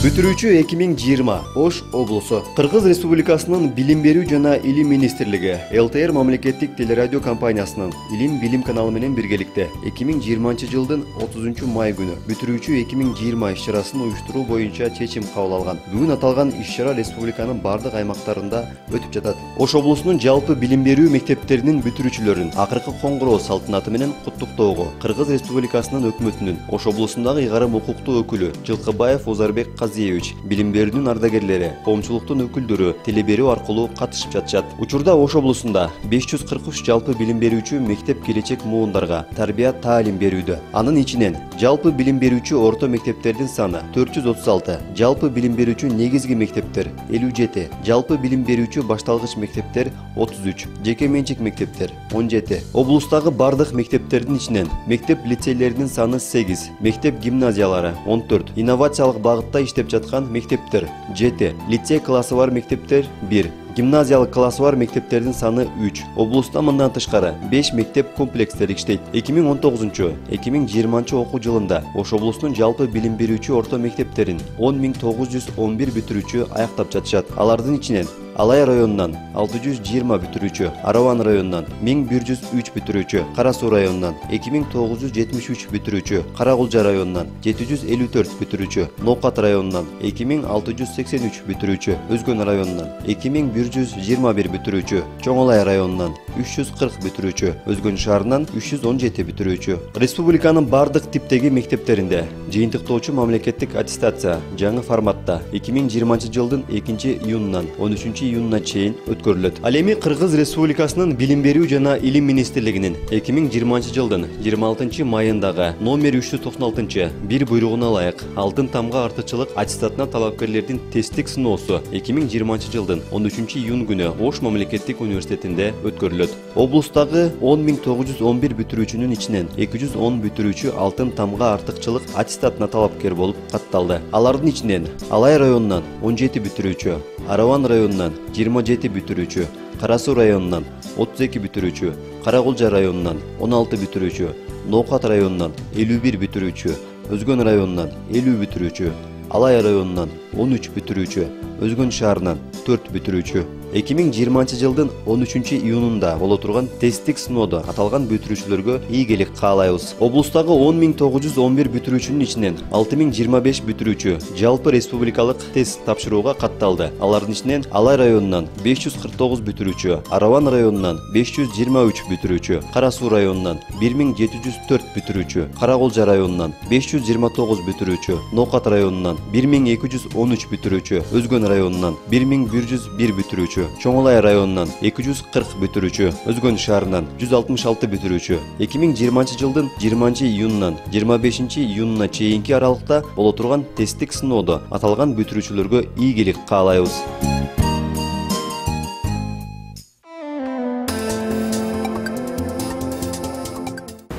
Бүтүрүүчү 2020 Ош облусу. Кыргыз Республикасынын Билим берүү жана Илим министрлиги ЛТР мамлекеттик телерадио компаниясынын Илим билим каналы менен биргеликте 2020 жылдын 30 май күнү бүтүрүүчү 2020 иш-чарасын уюштуруу боюнча чечим кабыл алган. Бүгүн аталган иш-чара республиканын бардык аймактарында өтүп жатат. Ош облусунун жалпы билим берүү мектептеринин бүтүрүүчүлөрүн акыркы коңгуроо салтанаты менен куттуктоого Кыргыз Республикасынын өкмөтүнүн Ош облусундагы ыйгарым укуктуу өкүлү Жылкыбаев Озарбек Казиевич, билим берүүнүн ардагерлери, коомчулуктун өкүлдөрү теле берүү аркылуу катышып жатышат. Учурда Ош облусунда 543 жалпы билим берүүчү мектеп келечек муундарга тарбия таалим берүүдө. Анын ичинен жалпы билим берүүчү орто мектептердин саны 436, жалпы билим берүүчү негизги мектептер 57, жалпы билим берүүчү башталгыч мектептер 33, жеке менчик мектептер 17. Облустагы бардык мектептердин ичинен мектеп лицейлеринин саны 8, мектеп гимназиялары 14, инновациялык багытта иштеп жаткан мектептер 7, лицей классы бар мектептер 1, гимназиялык классы бар мектептердин саны 3. Облуста мындан тышкары 5 мектеп комплекстери иштейт. 2019-2020 окуу жылында Ош облусунун жалпы билим берүүчү орто мектептерин 10.911 бүтүрүүчү аяктап жатышат. Алардын ичинен Алай районунан 620 бүтүрүүчү, Араван районунан 1103 бүтүрүүчү, Кара Суу районунан 2973 бүтүрүүчү, Карагулжа районунан 754 бүтүрүүчү, Ноокат районунан 2683 бүтүрүүчү, Өзгөн районунан 2121 бүтүрүүчү, Чоң Алай районунан 340 бүтүрүүчү, Өзгөн шаарынан 317 бүтүрүүчү. Республиканын бардык типтеги мектептеринде жыйынтыктоочу мамлекеттик аттестация жаңы форматта 2020 жылдын 2-июнунан 13-июнуна чейин өткөрүлөт. Ал эми Кыргыз Республикасынын Билим берүү жана Илим министрлигинин 2020 жылдын 26 майындагы номер 396 бир буйругуна ылайык алтын тамга артыкчылык аттестатына талапкерлердин тесттик сыноосу 2020 жылдын 13-июн күнү Ош мамлекеттик университетинде өткөрүлөт. Облустагы 10.911 бүтүрүүчүнүн ичинен 210 бүтүрүүчү алтын тамга артыкчылык аттестатына талапкер болуп катталды. Алардын ичинен Алай районунан 17 бүтүрүүчү, Араван районунан 27 бүтүрүүчү, Кара Суу районунан 32 бүтүрүүчү, Карагулжа районунан 16 бүтүрүүчү, Ноокат районунан 51 бүтүрүүчү, Өзгөн районунан 50 бүтүрүүчү, Алай районунан 13 бүтүрүүчү, Өзгөн шаарынан 4 бүтүрүүчү. 2020 жылдын 13-июнунда боло турган тесттик сыноодо аталган бүтүрүүчүлөргө ийгилик каалайбыз. Облустагы 10.911 бүтүрүүчүнүн ичинен 6.025 бүтүрүүчү жалпы республикалык тест тапшырууга катталды. Алардын ичинен Алай районунан 549 бүтүрүүчү, Араван районунан 523 бүтүрүүчү, Кара Суу районунан 1704 бүтүрүүчү, Карагулжа районунан 529 бүтүрүүчү, Ноокат районунан 1213 бүтүрүүчү, Өзгөн районунан 1101 бүтүрүүчү, Чоң Алай районунан 240 бүтүрүүчү, Өзгөн шаарынан 166 бүтүрүүчү. 2020 жылдын 20-июнунан 25-июнуна чейинки аралыкта боло турган тесттик сыноодо аталган бүтүрүүчүлөргө ийгилик каалайбыз.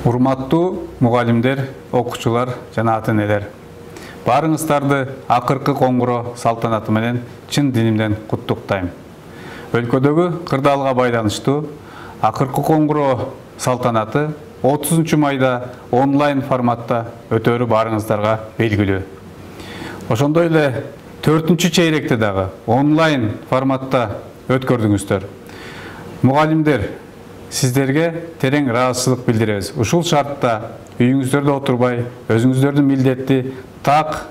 Урматтуу мугалимдер, окуучулар жана ата-энелер. Барыңыздарды акыркы коңгуроо салтанаты менен чын динимден куттуктайм. Өлкөдөгү кырдаалга байланыштуу акыркы коңгуроо салтанаты 30 майда онлайн форматта өтөрү барыңыздарга белгилүү. Ошондой эле 4-чейректе дагы онлайн форматта өткөрдүңүздөр. Мугалимдер, сиздерге терең ыраазычылык билдиребиз. Ушул шартта үйүңүздөрдө отурбай, өзүңүздөрдүн милдетти так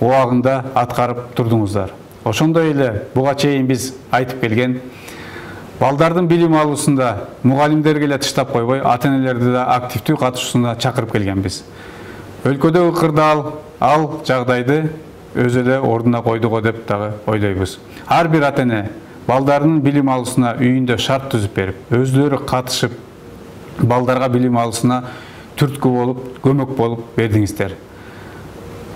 убагында аткарып турдуңуздар. Ошондой эле буга чейин биз айтып келген балдардын билим алуусунда мугалимдерге эле тыштап койбой, ата-энелерди да активдүү катышуусуна чакырып келгенбиз. Өлкөдөгү кырдаал ал жагдайды өзү эле ордуна койду го деп дагы ойлойбуз. Ар бир ата-эне балдарынын билим алуусуна үйүндө шарт түзүп берип, өздөрү катышып, балдарга билим алуусуна түрткү болуп, көмөк болуп бердиңиздер.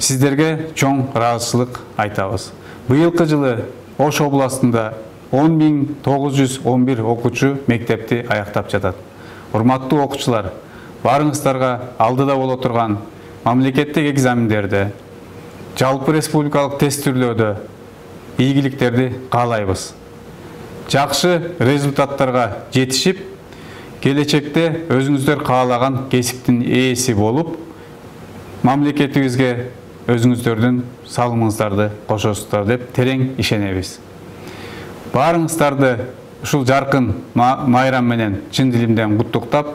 Сиздерге чоң ыраазычылык айтабыз. Быйылкы жылы Ош областында 10.911 окуучу мектепти аяктап жатат. Урматтуу окуучулар, барыңыздарга алдыда боло турган мамлекеттик экзамендерде, жалпы республикалык тестирлөөдө ийгиликтерди каалайбыз. Жакшы результаттарга жетишип, келечекте өзүңүздөр каалаган кесиптин ээси болуп, мамлекетибизге өзүңүздөрдүн салымыңыздарды кошосуздар деп терең ишенебиз. Баарыңыздарды ушул жаркын майрам менен чын дилимден куттуктап,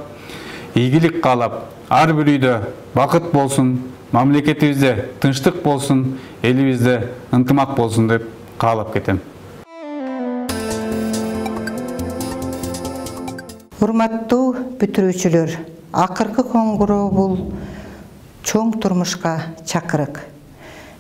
ийгилик каалап, ар бир үйдө бакыт болсун, мамлекетибизде тынчтык болсун, элибизде ынтымак болсун деп каалап кетем. Урматтуу бүтүрүүчүлөр, акыркы коңгуроо бул чоң турмушка чакырык.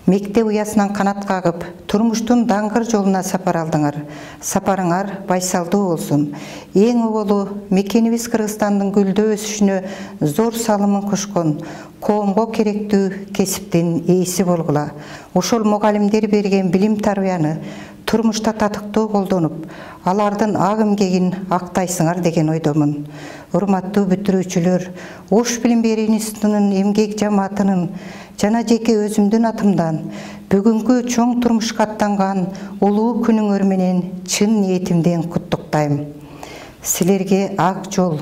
Мектеп уясынан канат кагып, турмуштун даңгыр жолуна сапар алдыңар. Сапарыңар байсалдуу болсун. Эң оболу мекенибиз Кыргызстандын гүлдөө өсүшүнө зор салымын кошкон, коомго керектүү кесиптин ээси болгула. Ошол мугалимдер берген билим тарбияны турмушта татыктуу колдонуп, алардын агым-кегин актайсыңар деген ойдомун. Урматтуу бүтүрүүчүлөр, Ош билим берүү институтунун эмгек жамаатынын жана жеке өзүмдүн атымдан бүгүнкү чоң турмушка аттанган улуу күнүңөр менен чын ниетимден куттуктайм. Силерге ак жол.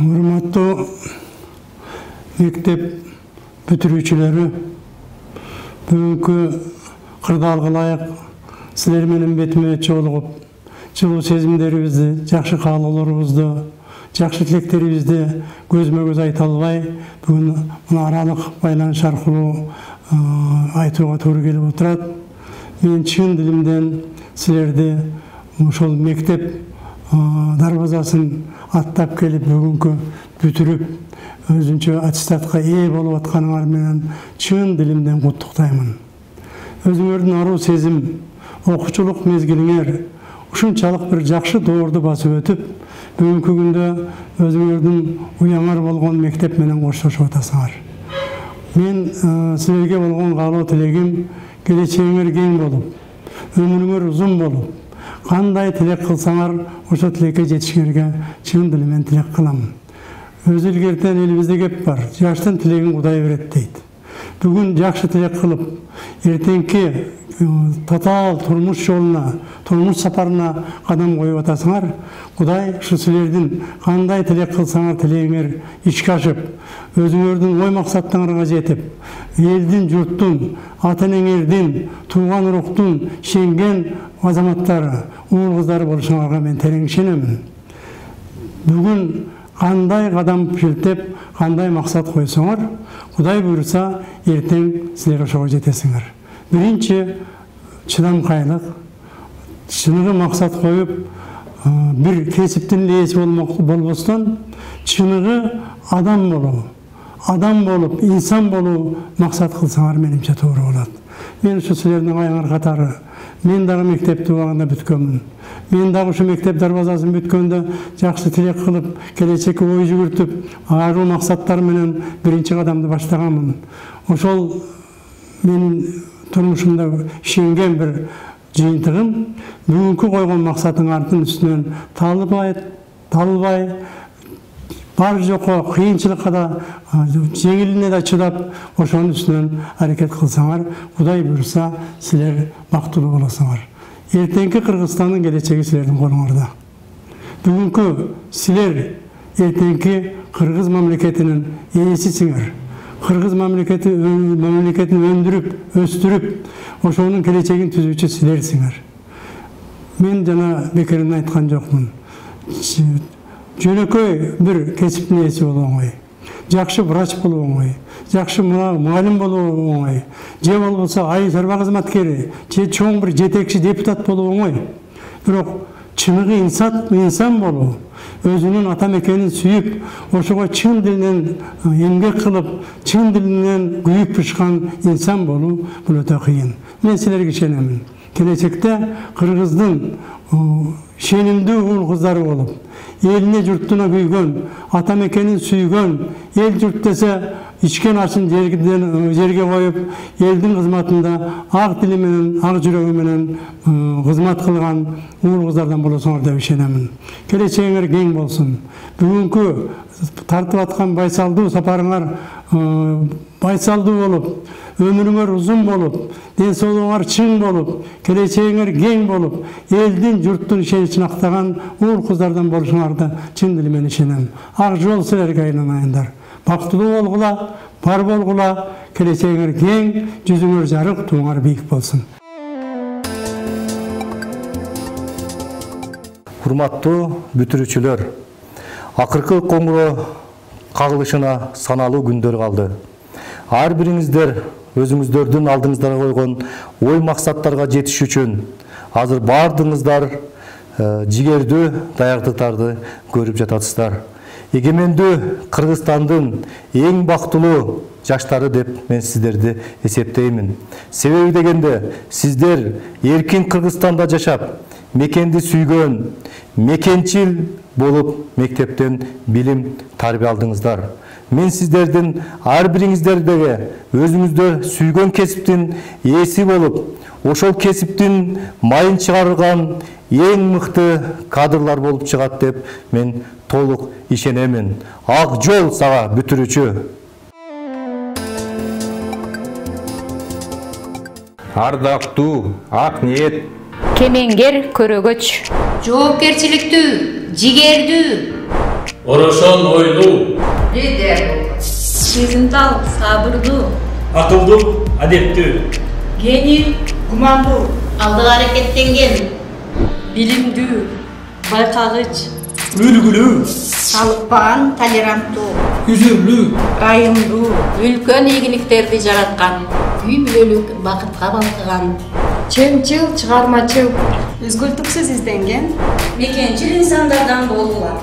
Урматтуу мектеп бүтүрүүчүлөрү, бүгүнкү кырдаалга ылайык силер менен бетме жолугуп, жылуу сезимдерибизди, жакшы каалоолорубузду, жакшы тилектерибизди көзмө-көз айта албай, бүгүн мына аралык байланыш аркылуу айтууга туура келип отурат. Мен чын дилимден силерди ошол мектеп дарбазасын аттап келип бүгүнкү бүтүрүп өзүнчө аттестатка ээ болуп атканыңар менен чын дилимден куттуктаймын. Өзүңөрдүн аруу сезим, окуучулук мезгилиңер ушунчалык бир жакшы доорду басып өтүп, бүгүнкү күндө өзүңөрдүн уяңар болгон мектеп менен коштошуп атасыңар. Мен силерге болгон каалоо тилегим келечегиңер кең болуп, өмүрүңөр узун болуп, кандай тилек кылсаңар ошо тилекке жетишиңерге чын дилимден тилек кылам. Өзү илгертен элибизде кеп бар, жаштын тилегин Кудай берет дейт. Бүгүн жакшы тилек кылып, эртеңки татаал турмуш жолуна, турмуш сапарына кадам коюп атасыңар. Кудай ушу силердин кандай тилек кылсаңар тилегиңер ишке ашып, өзүңөрдүн ой максаттарыңарга жетип, элдин, журттун, ата-энеңердин, тууган уруктун ишенген азаматтары, уул кыздары болушуңарга мен терең ишенемин. Бүгүн кандай кадам шилтеп, кандай максат койсоңор, Кудай буйруса, эртең силер ошого жетесиңер. Биринчи чыдамкайлык, чыныгы максат коюп, бир кесиптин ээси болбостон, чыныгы адам болуп, инсан болуу максат кылсаңар менимче туура болот. Мен ушу силердин аяңар катары, мен дагы мектепти убагында бүткөнмүн. Мен дагы ушу мектеп дарбазасын бүткөндө жакшы тилек кылып, келечекке ой жүгүртүп, аруу максаттар менен биринчи кадамды баштаганмын. Ошол менин турмушумда ишенген бир жыйынтыгым, бүгүнкү койгон максатыңардын үстүнөн талбай, бар жокко кыйынчылыкка да, жеңилине да чыдап, ошонун үстүнөн аракет кылсаңар, Кудай буйруса, силер бактылуу болосуңар. Эртеңки Кыргызстандын келечеги силердин колуңарда. Бүгүнкү силер эртеңки Кыргыз мамлекетинин ээсисиңер. Кыргыз мамлекетин өндүрүп, өстүрүп, ошонун келечегин түзүүчү силерсиңер. Мен жана бекерин айткан жокмун. Жөнөкөй бир кесиптин ээси болуу оңой. Жакшы врач болуу оңой. Жакшы мугалим болуу оңой. Же болбосо айыл чарба кызматкери, же чоң бир жетекчи депутат болуу оңой. Бирок чыныгы инсан болуу, өзүнүн ата мекенин сүйүп, ошого чын дилинен эмгек кылып, чын дилинен күйүп бышкан инсан болуу бул өтө кыйын. Мен силерге ишенемин. Келечекте Кыргыздын ишенимдүү уул кыздары болуп, элине журтуна күйгөн, ата мекенин сүйгөн, эл журт десе ичкен ашын жерге коюп, элдин кызматында ак дили менен, ак жүрөгү менен кызмат кылган уул кыздардан болосуңар деп ишенемин. Келечегиңер кең болсун. Бүгүнкү тартып аткан байсалдуу сапарыңар байсалдуу болуп, өмүрүңөр узун болуп, ден соолугуңар чың болуп, келечегиңер кең болуп, элдин журттун ишеничин актаган уул кыздардан болушуңарда чын дили менен ишенем. Ак жол силерге айланайындар. Бактылуу болгула, бар болгула, келечегиңер кең, жүзүңөр жарык, туңар бийик болсун. Урматтуу бүтүрүүчүлөр, акыркы коңгуроо кагылышына саналуу күндөр калды. Ар бириңиздер өзүңүздөрдүн алдыңыздарга койгон ой максаттарга жетиш үчүн азыр баардыгыңыздар жигердүү даярдыктарды көрүп жатасыздар. Эгемендүү Кыргызстандын эң бактылуу жаштары деп мен сиздерди эсептеймин. Себеби дегенде сиздер эркин Кыргызстанда жашап, мекенди сүйгөн, мекенчил болуп мектептен билим тарбия алдыңыздар. Мен сиздердин ар бириңиздердеги өзүңүздөр сүйгөн кесиптин ээси болуп, ошол кесиптин майын чыгарган эң мыкты кадрлар болуп чыгат деп мен толук ишенемин. Ак жол сага бүтүрүүчү. Ардактуу, ак ниет, кемеңгер көрөгөч, жоопкерчиликтүү, жигердүү, орошон ойлуу, лидер, сезимтал, сабырдуу, акылдуу, адептүү, гений, гумандуу, алдыга аракеттенген, билимдүү, байкагыч, үлгүлүү, салыкпаган, толеранттуу, үзүрлүү, ырайымдуу, үлкөн ийгиликтерди жараткан, үй бүлөлүк бакытка балкыган, чынчыл, чыгармачыл, өзгөлтүксүз изденген, мекенчил инсандардан болула.